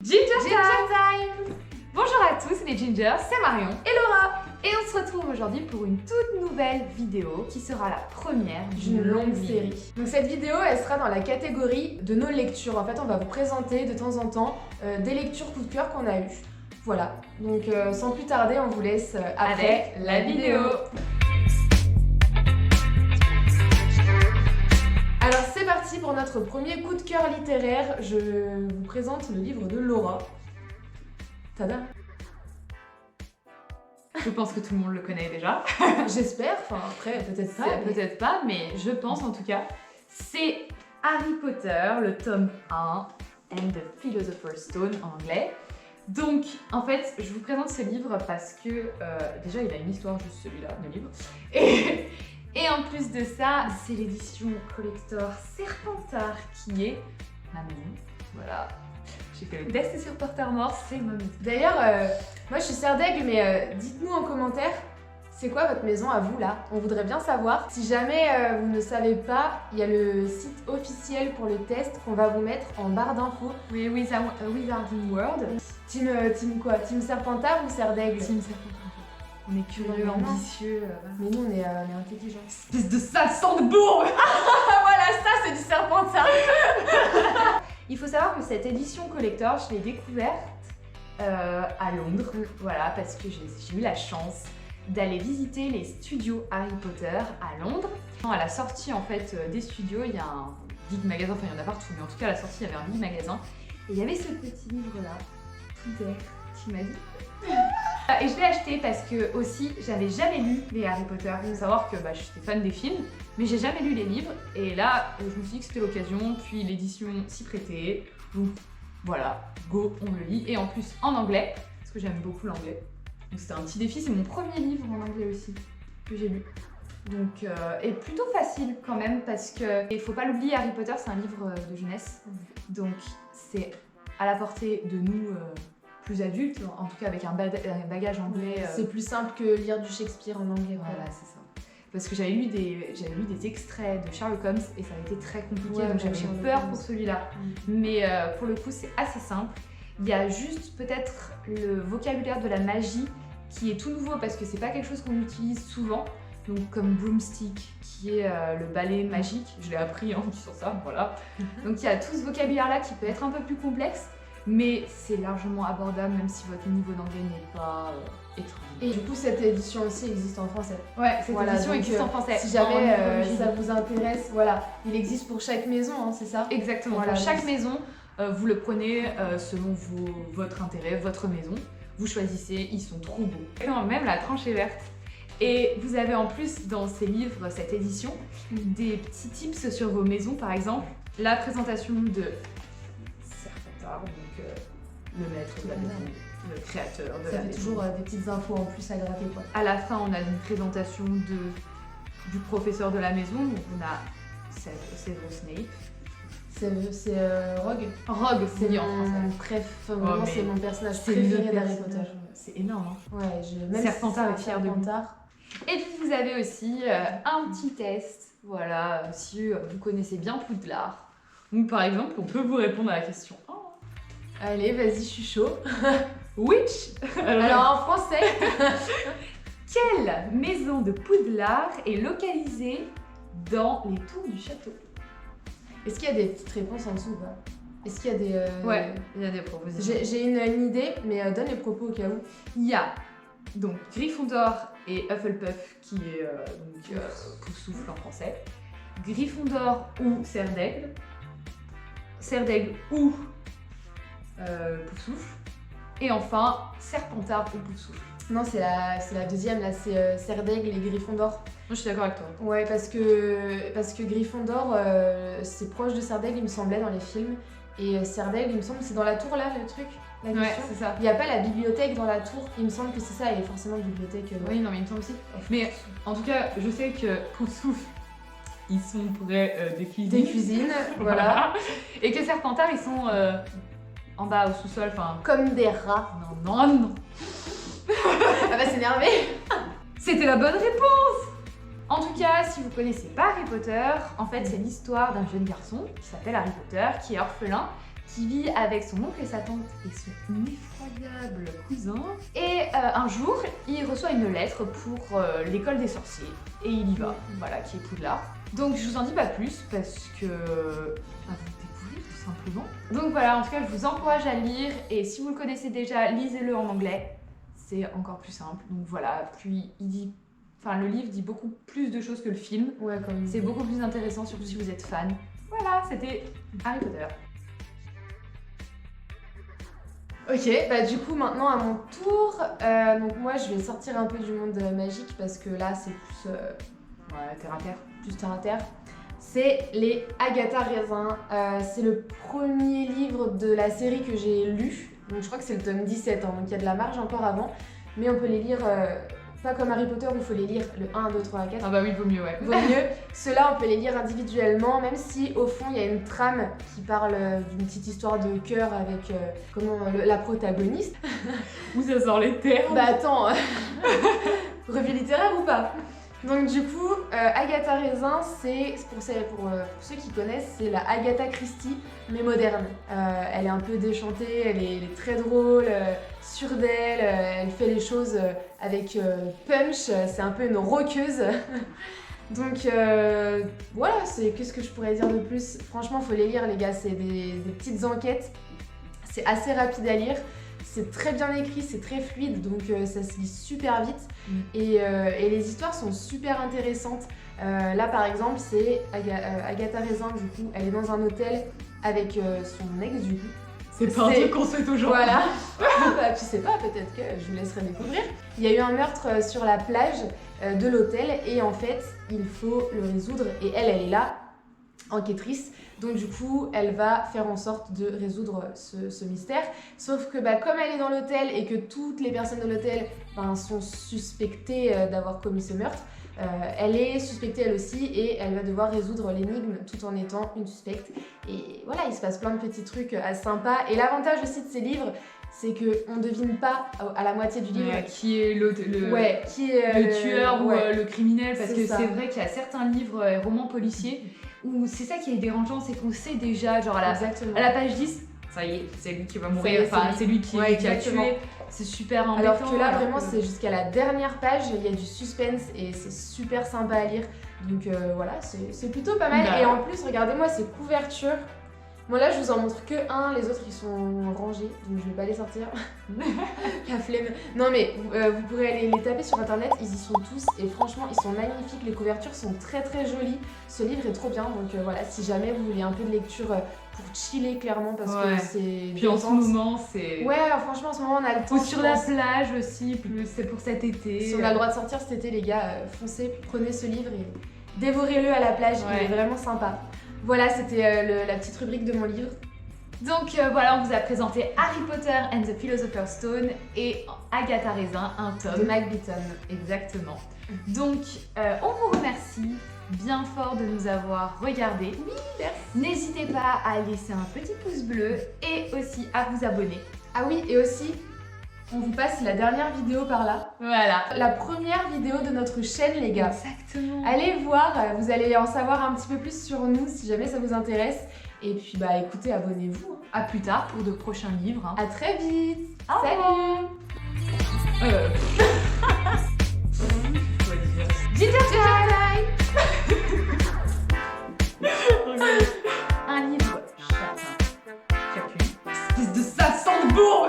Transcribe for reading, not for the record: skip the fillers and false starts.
Ginger Time. Bonjour à tous les Gingers, c'est Marion et Laura et on se retrouve aujourd'hui pour une toute nouvelle vidéo qui sera la première d'une longue série. Donc cette vidéo elle sera dans la catégorie de nos lectures. En fait on va vous présenter de temps en temps des lectures coup de cœur qu'on a eues. Voilà, donc sans plus tarder on vous laisse après avec la vidéo. Alors c'est parti pour notre premier coup de cœur littéraire. Je vous présente le livre de Laura. Tada! Je pense que tout le monde le connaît déjà. J'espère, enfin après peut-être pas. Peut-être pas, mais je pense en tout cas. C'est Harry Potter, le tome 1 and the Philosopher's Stone en anglais. Donc en fait, je vous présente ce livre parce que déjà il a une histoire, juste celui-là, le livre. Et en plus de ça, c'est l'édition collector Serpentard qui est ma maison. Voilà. J'ai fait le test sur Pottermore, c'est ma maison. D'ailleurs, moi je suis Sœur d'Aigle, mais dites-nous en commentaire, c'est quoi votre maison à vous là? On voudrait bien savoir. Si jamais vous ne savez pas, il y a le site officiel pour le test qu'on va vous mettre en barre d'infos. Oui, Wizarding World. Team quoi? Team Serpentard ou Sœur d'Aigle? Team Serpentard. On est curieux, Non, ambitieux. Mais nous on est intelligents. Espèce de sale sang de bourbe. Voilà, ça c'est du Serpentard. Il faut savoir que cette édition collector, je l'ai découverte à Londres. Voilà, parce que j'ai eu la chance d'aller visiter les studios Harry Potter à Londres. À la sortie en fait des studios, il y a un big magasin, enfin il y en a partout, mais en tout cas à la sortie il y avait un big magasin. Et il y avait ce petit livre là, tout vert, qui m'a dit. Et je l'ai acheté parce que aussi j'avais jamais lu les Harry Potter. Il faut savoir que j'étais fan des films, mais j'ai jamais lu les livres. Et là, je me suis dit que c'était l'occasion, puis l'édition s'y prêtait. Donc voilà, go, on le lit. Et en plus en anglais, parce que j'aime beaucoup l'anglais. Donc c'était un petit défi, c'est mon premier livre en anglais aussi que j'ai lu. Donc, et plutôt facile quand même parce que, il faut pas l'oublier, Harry Potter c'est un livre de jeunesse. Donc c'est à la portée de nous plus adultes, en tout cas avec un bagage anglais. C'est plus simple que lire du Shakespeare en anglais. Voilà, c'est ça. Parce que j'avais lu des extraits de Sherlock Holmes et ça a été très compliqué, donc j'avais eu peur pour celui-là. Mais pour le coup, c'est assez simple. Il y a juste peut-être le vocabulaire de la magie qui est tout nouveau parce que c'est pas quelque chose qu'on utilise souvent. Donc comme broomstick, qui est le balai magique, je l'ai appris en disant ça, voilà. Donc il y a tout ce vocabulaire-là qui peut être un peu plus complexe, mais c'est largement abordable même si votre niveau d'anglais n'est pas étrange. Et du coup, cette édition aussi existe en français. Ouais, cette édition existe en français. Si jamais ça vous intéresse, voilà, il existe pour chaque maison, hein, c'est ça? Exactement, voilà, pour chaque maison, vous le prenez selon votre intérêt, votre maison. Vous choisissez, ils sont trop beaux. Même la tranche est verte. Et vous avez en plus dans ces livres, cette édition, des petits tips sur vos maisons, par exemple, la présentation de Serpentard, donc le maître de la maison, le créateur de la maison. Ça fait toujours des petites infos en plus à gratter, quoi. À la fin, on a une présentation du professeur de la maison, donc on a Severus Snape. C'est Rogue. Rogue, C'est mon vraiment c'est mon personnage préféré d'Harry Potter. C'est énorme, hein. Ouais, même Serpentard est fier de lui. Serpentard. Et puis vous avez aussi un petit test, voilà, si vous connaissez bien Poudlard. Donc par exemple, on peut vous répondre à la question 1. Allez, vas-y, je suis chaud. Which Alors en français. Quelle maison de Poudlard est localisée dans les tours du château? Est-ce qu'il y a des petites réponses en dessous ou pas? Est-ce qu'il y a des... Ouais, il y a des propositions. J'ai une idée, mais donne les propos au cas où. Il y a donc Gryffondor et Hufflepuff qui est Poufsouffle en français. Gryffondor ou Serre d'Aigle. Serre d'Aigle ou Poufsouffle. Et enfin Serpentard ou Poufsouffle. Non, c'est la deuxième, là, c'est Serre d'Aigle et Gryffondor. Moi je suis d'accord avec toi. Ouais, parce que Gryffondor, c'est proche de Serre d'Aigle, il me semblait, dans les films. Et Serre d'Aigle, il me semble, c'est dans la tour là, le truc. Ouais, c'est ça. Il n'y a pas la bibliothèque dans la tour, il me semble que c'est ça, il y a forcément une bibliothèque. Oui, non, mais il me semble aussi. Mais en tout cas, je sais que Poufsouffle, ils sont près des cuisines. Des cuisines, voilà. Et que Serpentard, ils sont en bas au sous-sol, enfin. Comme des rats. Non. Elle va s'énerver. C'était la bonne réponse. En tout cas, si vous connaissez pas Harry Potter, en fait c'est l'histoire d'un jeune garçon qui s'appelle Harry Potter, qui est orphelin qui vit avec son oncle et sa tante et son effroyable cousin. Et un jour, il reçoit une lettre pour l'école des sorciers et il y va, voilà, qui est Poudlard. Donc je vous en dis pas plus parce que vous découvrir tout simplement. Donc voilà, en tout cas, je vous encourage à le lire et si vous le connaissez déjà, lisez-le en anglais. C'est encore plus simple. Donc voilà, puis le livre dit beaucoup plus de choses que le film. Ouais, quand même. C'est beaucoup plus intéressant, surtout si vous êtes fan. Voilà, c'était Harry Potter. Ok, bah du coup maintenant à mon tour, donc moi je vais sortir un peu du monde magique parce que là c'est plus Terre à terre. plus terre à terre. C'est les Agatha Raisin. C'est le premier livre de la série que j'ai lu. Donc je crois que c'est le tome 17, hein, donc il y a de la marge encore avant. Mais on peut les lire, pas comme Harry Potter où il faut les lire le 1, 2, 3, 4. Ah bah oui, vaut mieux, ouais. Vaut mieux. Ceux-là, on peut les lire individuellement, même si au fond, il y a une trame qui parle d'une petite histoire de cœur avec la protagoniste. Où ça sort les termes. Bah attends, revue littéraire ou pas? Donc du coup, Agatha Raisin, c'est pour ceux qui connaissent, c'est la Agatha Christie mais moderne. Elle est un peu déchantée, elle est très drôle, sûre d'elle, elle fait les choses avec punch, c'est un peu une rockeuse. Donc voilà, qu'est-ce que je pourrais dire de plus? Franchement, faut les lire les gars, c'est des petites enquêtes, c'est assez rapide à lire. C'est très bien écrit, c'est très fluide, donc ça se lit super vite. Et les histoires sont super intéressantes. Là, par exemple, c'est Agatha Raisin, du coup, elle est dans un hôtel avec son ex, du coup. C'est pas un truc qu'on souhaite aux gens. Voilà. Bah, tu sais pas, peut-être que je vous laisserai découvrir. Il y a eu un meurtre sur la plage de l'hôtel et en fait, il faut le résoudre. Et elle est là, enquêtrice. Donc du coup, elle va faire en sorte de résoudre ce mystère. Sauf que comme elle est dans l'hôtel et que toutes les personnes de l'hôtel sont suspectées d'avoir commis ce meurtre, elle est suspectée elle aussi et elle va devoir résoudre l'énigme tout en étant une suspecte. Et voilà, il se passe plein de petits trucs assez sympas. Et l'avantage aussi de ces livres, c'est qu'on ne devine pas à la moitié du livre qui est le tueur ou le criminel. Parce que c'est vrai qu'il y a certains livres, romans policiers, où c'est ça qui est dérangeant, c'est qu'on sait déjà, genre à la page 10, ça y est, c'est lui qui va mourir, c'est lui qui a tué. C'est super embêtant. Alors que là, vraiment, c'est jusqu'à la dernière page, il y a du suspense et c'est super sympa à lire. Donc voilà, c'est plutôt pas mal. Et en plus, regardez-moi ces couvertures. Moi là, je vous en montre que un, les autres ils sont rangés, donc je vais pas les sortir. La flemme. Non mais vous pourrez aller les taper sur internet, ils y sont tous et franchement ils sont magnifiques, les couvertures sont très très jolies. Ce livre est trop bien, donc voilà, si jamais vous voulez un peu de lecture pour chiller clairement parce que c'est... Puis en ce moment c'est... Ouais, franchement en ce moment on a le temps. Ou sur la plage aussi, c'est pour cet été. Si on a le droit de sortir cet été les gars, foncez, prenez ce livre et dévorez-le à la plage, il est vraiment sympa. Voilà, c'était la petite rubrique de mon livre. Donc voilà, on vous a présenté Harry Potter and the Philosopher's Stone et Agatha Raisin, un tome. De Mac Beaton. Exactement. Donc on vous remercie bien fort de nous avoir regardés. Oui, merci. N'hésitez pas à laisser un petit pouce bleu et aussi à vous abonner. Ah oui, et aussi, on vous passe la dernière vidéo par là. Voilà. La première vidéo de notre chaîne, les gars. Exactement. Allez voir, vous allez en savoir un petit peu plus sur nous si jamais ça vous intéresse. Et puis écoutez, abonnez-vous. À plus tard pour de prochains livres. À très vite. Salut. Ginger time. Un livre chacune. Espèce de 500 de bourre.